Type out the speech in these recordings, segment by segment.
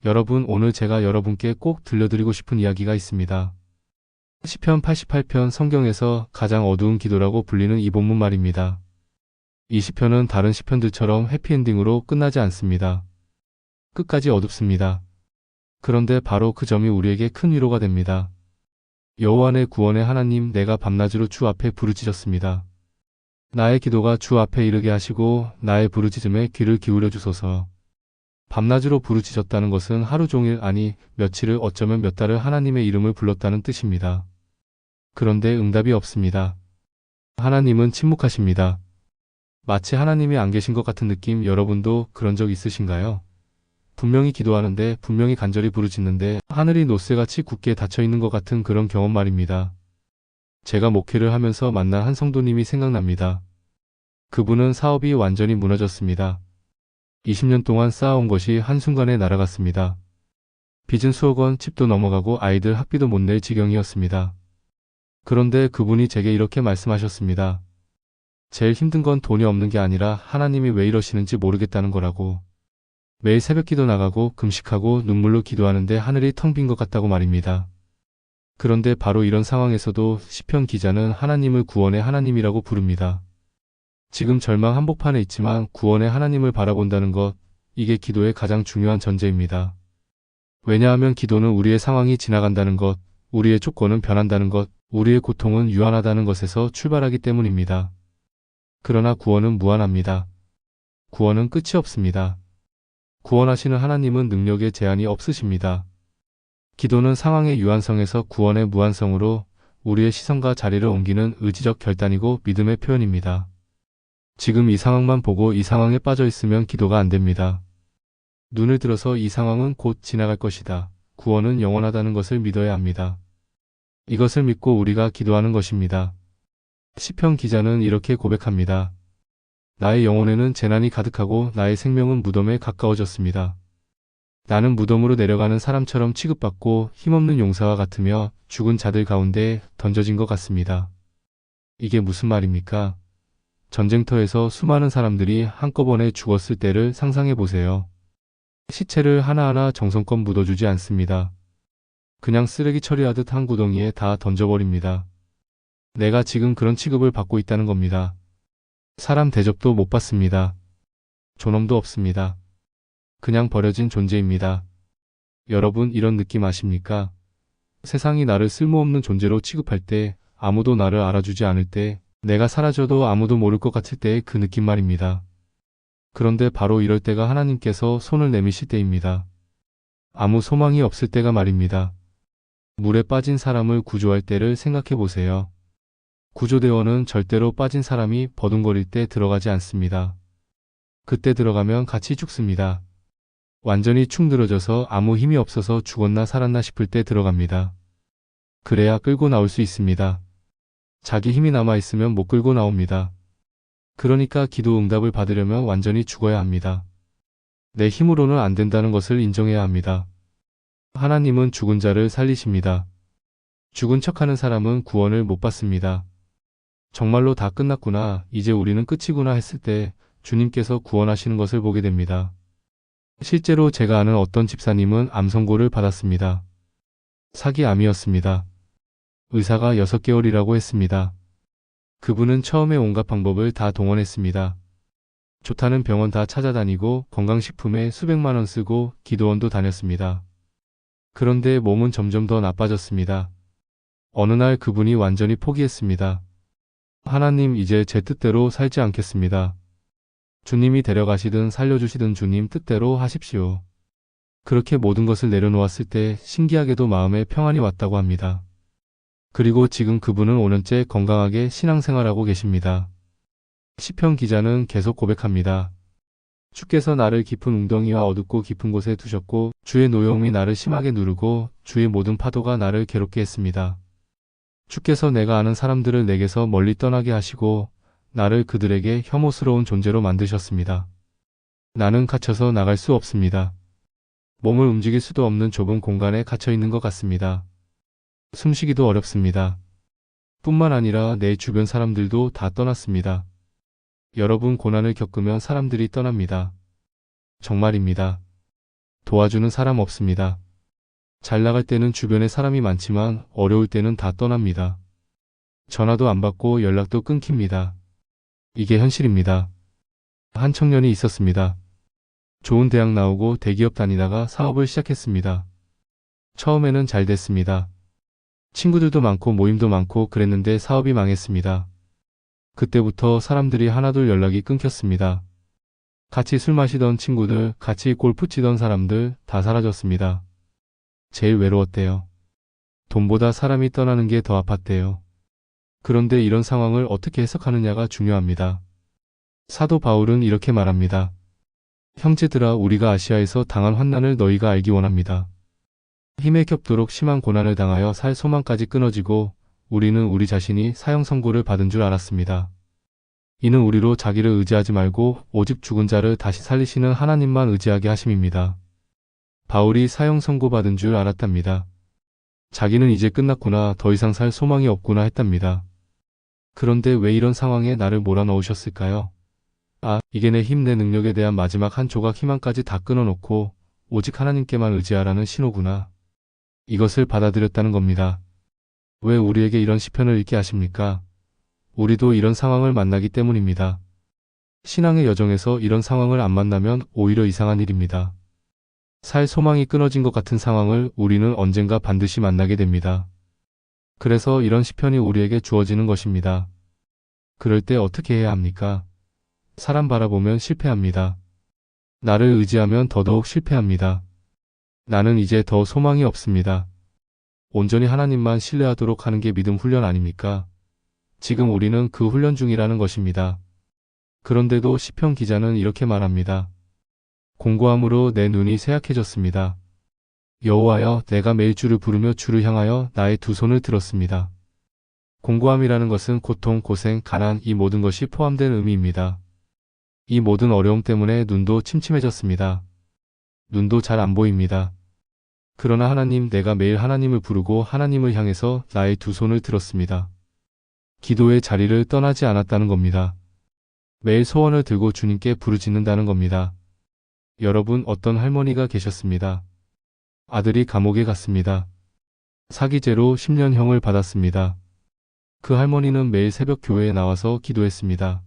여러분, 오늘 제가 여러분께 꼭 들려드리고 싶은 이야기가 있습니다. 시편 88편 성경에서 가장 어두운 기도라고 불리는 이 본문 말입니다. 이 시편은 다른 시편들처럼 해피엔딩으로 끝나지 않습니다. 끝까지 어둡습니다. 그런데 바로 그 점이 우리에게 큰 위로가 됩니다. 여호와 내 구원의 하나님, 내가 밤낮으로 주 앞에 부르짖었습니다. 나의 기도가 주 앞에 이르게 하시고 나의 부르짖음에 귀를 기울여 주소서. 밤낮으로 부르짖었다는 것은 하루 종일, 아니 며칠을, 어쩌면 몇 달을 하나님의 이름을 불렀다는 뜻입니다. 그런데 응답이 없습니다. 하나님은 침묵하십니다. 마치 하나님이 안 계신 것 같은 느낌. 여러분도 그런 적 있으신가요? 분명히 기도하는데, 분명히 간절히 부르짖는데 하늘이 노쇠같이 굳게 닫혀있는 것 같은 그런 경험 말입니다. 제가 목회를 하면서 만난 한 성도님이 생각납니다. 그분은 사업이 완전히 무너졌습니다. 20년 동안 쌓아온 것이 한순간에 날아갔습니다. 빚은 수억 원, 집도 넘어가고 아이들 학비도 못 낼 지경이었습니다. 그런데 그분이 제게 이렇게 말씀하셨습니다. 제일 힘든 건 돈이 없는 게 아니라 하나님이 왜 이러시는지 모르겠다는 거라고. 매일 새벽기도 나가고 금식하고 눈물로 기도하는데 하늘이 텅 빈 것 같다고 말입니다. 그런데 바로 이런 상황에서도 시편 기자는 하나님을 구원의 하나님이라고 부릅니다. 지금 절망 한복판에 있지만 구원의 하나님을 바라본다는 것, 이게 기도의 가장 중요한 전제입니다. 왜냐하면 기도는 우리의 상황이 지나간다는 것, 우리의 조건은 변한다는 것, 우리의 고통은 유한하다는 것에서 출발하기 때문입니다. 그러나 구원은 무한합니다. 구원은 끝이 없습니다. 구원하시는 하나님은 능력에 제한이 없으십니다. 기도는 상황의 유한성에서 구원의 무한성으로 우리의 시선과 자리를 옮기는 의지적 결단이고 믿음의 표현입니다. 지금 이 상황만 보고 이 상황에 빠져 있으면 기도가 안 됩니다. 눈을 들어서 이 상황은 곧 지나갈 것이다. 구원은 영원하다는 것을 믿어야 합니다. 이것을 믿고 우리가 기도하는 것입니다. 시편 기자는 이렇게 고백합니다. 나의 영혼에는 재난이 가득하고 나의 생명은 무덤에 가까워졌습니다. 나는 무덤으로 내려가는 사람처럼 취급받고 힘없는 용사와 같으며 죽은 자들 가운데 던져진 것 같습니다. 이게 무슨 말입니까? 전쟁터에서 수많은 사람들이 한꺼번에 죽었을 때를 상상해 보세요. 시체를 하나하나 정성껏 묻어주지 않습니다. 그냥 쓰레기 처리하듯 한 구덩이에 다 던져버립니다. 내가 지금 그런 취급을 받고 있다는 겁니다. 사람 대접도 못 받습니다. 존엄도 없습니다. 그냥 버려진 존재입니다. 여러분, 이런 느낌 아십니까? 세상이 나를 쓸모없는 존재로 취급할 때, 아무도 나를 알아주지 않을 때, 내가 사라져도 아무도 모를 것 같을 때의 그 느낌 말입니다. 그런데 바로 이럴 때가 하나님께서 손을 내미실 때입니다. 아무 소망이 없을 때가 말입니다. 물에 빠진 사람을 구조할 때를 생각해 보세요. 구조대원은 절대로 빠진 사람이 버둥거릴 때 들어가지 않습니다. 그때 들어가면 같이 죽습니다. 완전히 축 늘어져서 아무 힘이 없어서 죽었나 살았나 싶을 때 들어갑니다. 그래야 끌고 나올 수 있습니다. 자기 힘이 남아있으면 못 끌고 나옵니다. 그러니까 기도 응답을 받으려면 완전히 죽어야 합니다. 내 힘으로는 안 된다는 것을 인정해야 합니다. 하나님은 죽은 자를 살리십니다. 죽은 척하는 사람은 구원을 못 받습니다. 정말로 다 끝났구나, 이제 우리는 끝이구나 했을 때 주님께서 구원하시는 것을 보게 됩니다. 실제로 제가 아는 어떤 집사님은 암 선고를 받았습니다. 사기암이었습니다. 의사가 6개월이라고 했습니다. 그분은 처음에 온갖 방법을 다 동원했습니다. 좋다는 병원 다 찾아다니고 건강식품에 수백만 원 쓰고 기도원도 다녔습니다. 그런데 몸은 점점 더 나빠졌습니다. 어느 날 그분이 완전히 포기했습니다. 하나님, 이제 제 뜻대로 살지 않겠습니다. 주님이 데려가시든 살려주시든 주님 뜻대로 하십시오. 그렇게 모든 것을 내려놓았을 때 신기하게도 마음에 평안이 왔다고 합니다. 그리고 지금 그분은 5년째 건강하게 신앙생활하고 계십니다. 시편 기자는 계속 고백합니다. 주께서 나를 깊은 웅덩이와 어둡고 깊은 곳에 두셨고 주의 노여움이 나를 심하게 누르고 주의 모든 파도가 나를 괴롭게 했습니다. 주께서 내가 아는 사람들을 내게서 멀리 떠나게 하시고 나를 그들에게 혐오스러운 존재로 만드셨습니다. 나는 갇혀서 나갈 수 없습니다. 몸을 움직일 수도 없는 좁은 공간에 갇혀 있는 것 같습니다. 숨쉬기도 어렵습니다. 뿐만 아니라 내 주변 사람들도 다 떠났습니다. 여러분, 고난을 겪으면 사람들이 떠납니다. 정말입니다. 도와주는 사람 없습니다. 잘 나갈 때는 주변에 사람이 많지만 어려울 때는 다 떠납니다. 전화도 안 받고 연락도 끊깁니다. 이게 현실입니다. 한 청년이 있었습니다. 좋은 대학 나오고 대기업 다니다가 사업을 시작했습니다. 처음에는 잘 됐습니다. 친구들도 많고 모임도 많고 그랬는데 사업이 망했습니다. 그때부터 사람들이 하나둘 연락이 끊겼습니다. 같이 술 마시던 친구들, 같이 골프 치던 사람들 다 사라졌습니다. 제일 외로웠대요. 돈보다 사람이 떠나는 게 더 아팠대요. 그런데 이런 상황을 어떻게 해석하느냐가 중요합니다. 사도 바울은 이렇게 말합니다. 형제들아, 우리가 아시아에서 당한 환난을 너희가 알기 원합니다. 힘에 겹도록 심한 고난을 당하여 살 소망까지 끊어지고 우리는 우리 자신이 사형 선고를 받은 줄 알았습니다. 이는 우리로 자기를 의지하지 말고 오직 죽은 자를 다시 살리시는 하나님만 의지하게 하심입니다. 바울이 사형 선고받은 줄 알았답니다. 자기는 이제 끝났구나, 더 이상 살 소망이 없구나 했답니다. 그런데 왜 이런 상황에 나를 몰아넣으셨을까요? 이게 내 힘, 내 능력에 대한 마지막 한 조각 희망까지 다 끊어놓고 오직 하나님께만 의지하라는 신호구나. 이것을 받아들였다는 겁니다. 왜 우리에게 이런 시편을 읽게 하십니까? 우리도 이런 상황을 만나기 때문입니다. 신앙의 여정에서 이런 상황을 안 만나면 오히려 이상한 일입니다. 살 소망이 끊어진 것 같은 상황을 우리는 언젠가 반드시 만나게 됩니다. 그래서 이런 시편이 우리에게 주어지는 것입니다. 그럴 때 어떻게 해야 합니까? 사람 바라보면 실패합니다. 나를 의지하면 더더욱 실패합니다. 나는 이제 더 소망이 없습니다. 온전히 하나님만 신뢰하도록 하는 게 믿음 훈련 아닙니까? 지금 우리는 그 훈련 중이라는 것입니다. 그런데도 시편 기자는 이렇게 말합니다. 공고함으로 내 눈이 쇠약해졌습니다. 여호와여, 내가 매일 주를 부르며 주를 향하여 나의 두 손을 들었습니다. 공고함이라는 것은 고통, 고생, 가난, 이 모든 것이 포함된 의미입니다. 이 모든 어려움 때문에 눈도 침침해졌습니다. 눈도 잘 안 보입니다. 그러나 하나님, 내가 매일 하나님을 부르고 하나님을 향해서 나의 두 손을 들었습니다. 기도의 자리를 떠나지 않았다는 겁니다. 매일 소원을 들고 주님께 부르짖는다는 겁니다. 여러분, 어떤 할머니가 계셨습니다. 아들이 감옥에 갔습니다. 사기죄로 10년형을 받았습니다. 그 할머니는 매일 새벽 교회에 나와서 기도했습니다.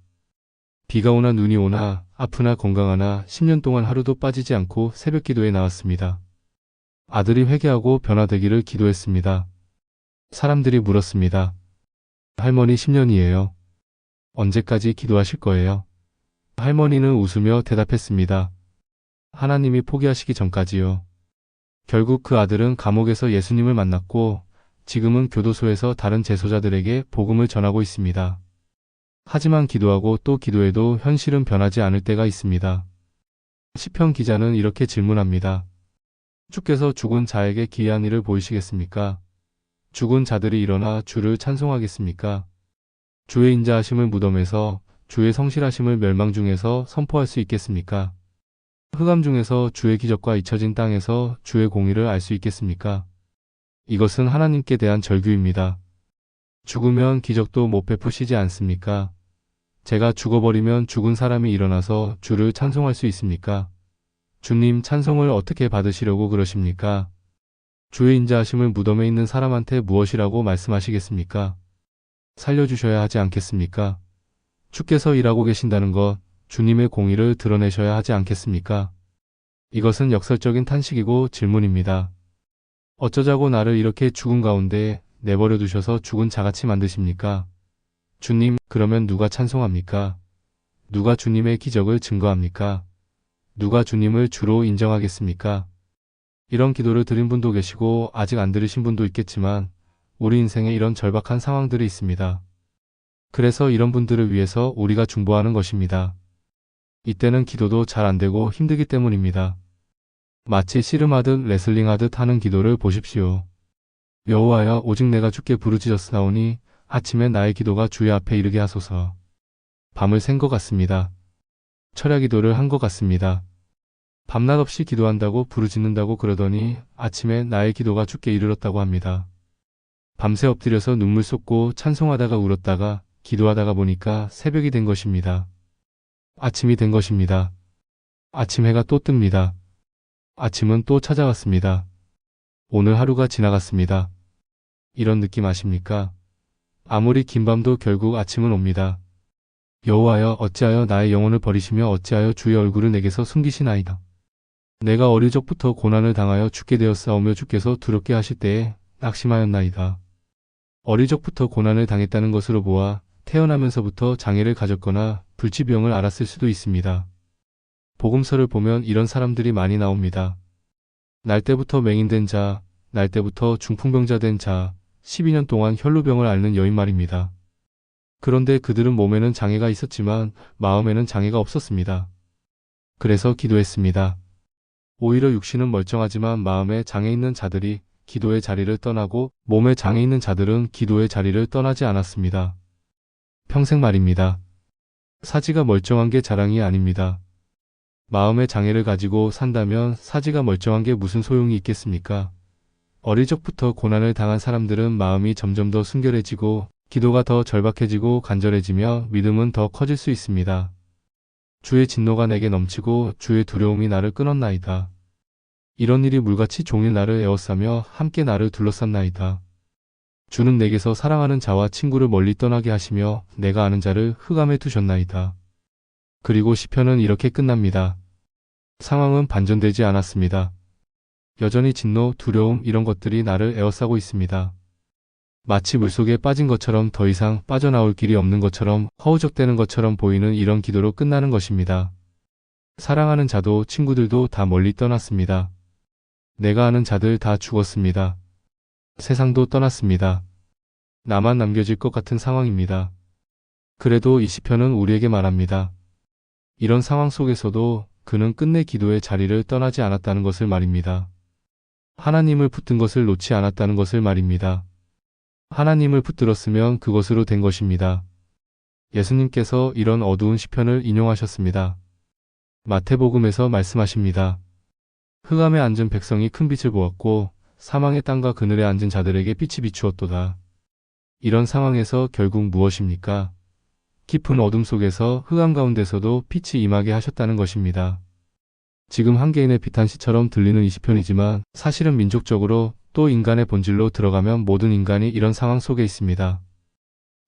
비가 오나 눈이 오나 아프나 건강하나 10년 동안 하루도 빠지지 않고 새벽 기도에 나왔습니다. 아들이 회개하고 변화되기를 기도했습니다. 사람들이 물었습니다. 할머니 10년이에요. 언제까지 기도하실 거예요? 할머니는 웃으며 대답했습니다. 하나님이 포기하시기 전까지요. 결국 그 아들은 감옥에서 예수님을 만났고 지금은 교도소에서 다른 재소자들에게 복음을 전하고 있습니다. 하지만 기도하고 또 기도해도 현실은 변하지 않을 때가 있습니다. 시편 기자는 이렇게 질문합니다. 주께서 죽은 자에게 기이한 일을 보이시겠습니까? 죽은 자들이 일어나 주를 찬송하겠습니까? 주의 인자하심을 무덤에서, 주의 성실하심을 멸망 중에서 선포할 수 있겠습니까? 흑암 중에서 주의 기적과 잊혀진 땅에서 주의 공의를 알 수 있겠습니까? 이것은 하나님께 대한 절규입니다. 죽으면 기적도 못 베푸시지 않습니까? 제가 죽어버리면 죽은 사람이 일어나서 주를 찬송할 수 있습니까? 주님, 찬송을 어떻게 받으시려고 그러십니까? 주의 인자하심을 무덤에 있는 사람한테 무엇이라고 말씀하시겠습니까? 살려주셔야 하지 않겠습니까? 주께서 일하고 계신다는 것, 주님의 공의를 드러내셔야 하지 않겠습니까? 이것은 역설적인 탄식이고 질문입니다. 어쩌자고 나를 이렇게 죽음 가운데 내버려 두셔서 죽은 자같이 만드십니까? 주님, 그러면 누가 찬송합니까? 누가 주님의 기적을 증거합니까? 누가 주님을 주로 인정하겠습니까? 이런 기도를 드린 분도 계시고 아직 안 들으신 분도 있겠지만 우리 인생에 이런 절박한 상황들이 있습니다. 그래서 이런 분들을 위해서 우리가 중보하는 것입니다. 이때는 기도도 잘 안 되고 힘들기 때문입니다. 마치 씨름하듯 레슬링하듯 하는 기도를 보십시오. 여호와여, 오직 내가 주께 부르짖었사오니 아침에 나의 기도가 주의 앞에 이르게 하소서. 밤을 샌 것 같습니다. 철야 기도를 한 것 같습니다. 밤낮 없이 기도한다고 부르짖는다고 그러더니 아침에 나의 기도가 주께 이르렀다고 합니다. 밤새 엎드려서 눈물 쏟고 찬송하다가 울었다가 기도하다가 보니까 새벽이 된 것입니다. 아침이 된 것입니다. 아침 해가 또 뜹니다. 아침은 또 찾아왔습니다. 오늘 하루가 지나갔습니다. 이런 느낌 아십니까? 아무리 긴 밤도 결국 아침은 옵니다. 여호와여, 어찌하여 나의 영혼을 버리시며 어찌하여 주의 얼굴을 내게서 숨기시나이다. 내가 어릴 적부터 고난을 당하여 죽게 되었사오며 주께서 두렵게 하실 때에 낙심하였나이다. 어릴 적부터 고난을 당했다는 것으로 보아 태어나면서부터 장애를 가졌거나 불치병을 앓았을 수도 있습니다. 복음서를 보면 이런 사람들이 많이 나옵니다. 날 때부터 맹인된 자, 날 때부터 중풍병자 된 자, 12년 동안 혈루병을 앓는 여인 말입니다. 그런데 그들은 몸에는 장애가 있었지만 마음에는 장애가 없었습니다. 그래서 기도했습니다. 오히려 육신은 멀쩡하지만 마음에 장애 있는 자들이 기도의 자리를 떠나고 몸에 장애 있는 자들은 기도의 자리를 떠나지 않았습니다. 평생 말입니다. 사지가 멀쩡한 게 자랑이 아닙니다. 마음의 장애를 가지고 산다면 사지가 멀쩡한 게 무슨 소용이 있겠습니까? 어릴 적부터 고난을 당한 사람들은 마음이 점점 더 순결해지고 기도가 더 절박해지고 간절해지며 믿음은 더 커질 수 있습니다. 주의 진노가 내게 넘치고 주의 두려움이 나를 끊었나이다. 이런 일이 물같이 종일 나를 에워싸며 함께 나를 둘러쌌나이다. 주는 내게서 사랑하는 자와 친구를 멀리 떠나게 하시며 내가 아는 자를 흑암에 두셨나이다. 그리고 시편은 이렇게 끝납니다. 상황은 반전되지 않았습니다. 여전히 진노, 두려움 이런 것들이 나를 에워싸고 있습니다. 마치 물속에 빠진 것처럼 더 이상 빠져나올 길이 없는 것처럼 허우적대는 것처럼 보이는 이런 기도로 끝나는 것입니다. 사랑하는 자도 친구들도 다 멀리 떠났습니다. 내가 아는 자들 다 죽었습니다. 세상도 떠났습니다. 나만 남겨질 것 같은 상황입니다. 그래도 이 시편은 우리에게 말합니다. 이런 상황 속에서도 그는 끝내 기도의 자리를 떠나지 않았다는 것을 말입니다. 하나님을 붙든 것을 놓지 않았다는 것을 말입니다. 하나님을 붙들었으면 그것으로 된 것입니다. 예수님께서 이런 어두운 시편을 인용하셨습니다. 마태복음에서 말씀하십니다. 흑암에 앉은 백성이 큰 빛을 보았고 사망의 땅과 그늘에 앉은 자들에게 빛이 비추었도다. 이런 상황에서 결국 무엇입니까? 깊은 어둠 속에서 흑암 가운데서도 빛이 임하게 하셨다는 것입니다. 지금 한 개인의 비탄시처럼 들리는 이 시편이지만 사실은 민족적으로 또 인간의 본질로 들어가면 모든 인간이 이런 상황 속에 있습니다.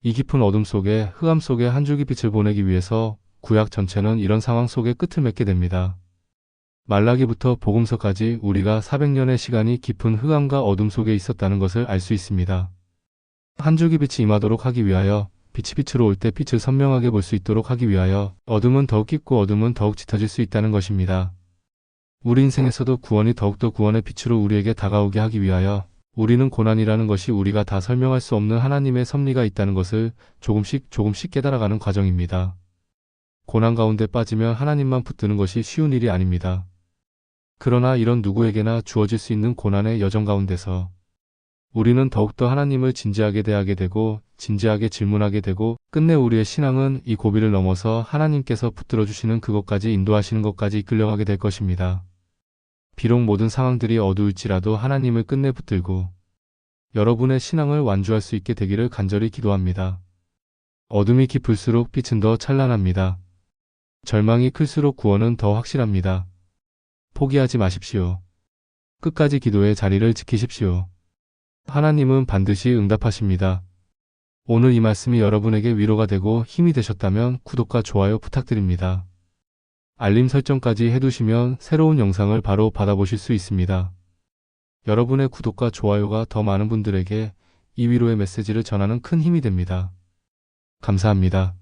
이 깊은 어둠 속에 흑암 속에 한 줄기 빛을 보내기 위해서 구약 전체는 이런 상황 속에 끝을 맺게 됩니다. 말라기부터 복음서까지 우리가 400년의 시간이 깊은 흑암과 어둠 속에 있었다는 것을 알 수 있습니다. 한 줄기 빛이 임하도록 하기 위하여 빛이 빛으로 올 때 빛을 선명하게 볼 수 있도록 하기 위하여 어둠은 더욱 깊고 어둠은 더욱 짙어질 수 있다는 것입니다. 우리 인생에서도 구원이 더욱더 구원의 빛으로 우리에게 다가오게 하기 위하여 우리는 고난이라는 것이 우리가 다 설명할 수 없는 하나님의 섭리가 있다는 것을 조금씩 깨달아가는 과정입니다. 고난 가운데 빠지면 하나님만 붙드는 것이 쉬운 일이 아닙니다. 그러나 이런 누구에게나 주어질 수 있는 고난의 여정 가운데서 우리는 더욱더 하나님을 진지하게 대하게 되고 진지하게 질문하게 되고 끝내 우리의 신앙은 이 고비를 넘어서 하나님께서 붙들어 주시는 그것까지 인도하시는 것까지 이끌려가게 될 것입니다. 비록 모든 상황들이 어두울지라도 하나님을 끝내 붙들고 여러분의 신앙을 완주할 수 있게 되기를 간절히 기도합니다. 어둠이 깊을수록 빛은 더 찬란합니다. 절망이 클수록 구원은 더 확실합니다. 포기하지 마십시오. 끝까지 기도의 자리를 지키십시오. 하나님은 반드시 응답하십니다. 오늘 이 말씀이 여러분에게 위로가 되고 힘이 되셨다면 구독과 좋아요 부탁드립니다. 알림 설정까지 해두시면 새로운 영상을 바로 받아보실 수 있습니다. 여러분의 구독과 좋아요가 더 많은 분들에게 이 위로의 메시지를 전하는 큰 힘이 됩니다. 감사합니다.